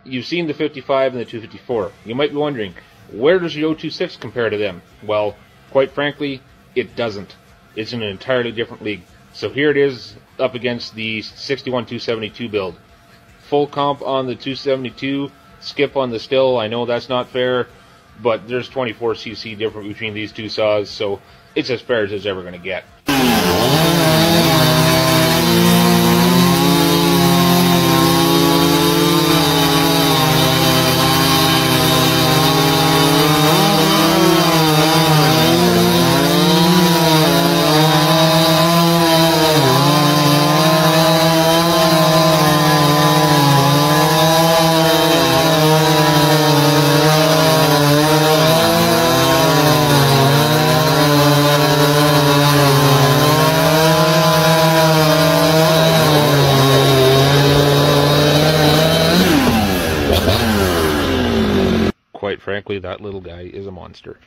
you've seen the 55 and the 254. You might be wondering, where does the 026 compare to them? Well, quite frankly, it doesn't. It's in an entirely different league. So here it is up against the 61 272 build. Full comp on the 272, skip on the Stihl. I know that's not fair, but there's 24cc difference between these two saws, so it's as fair as it's ever going to get. Quite frankly, that little guy is a monster.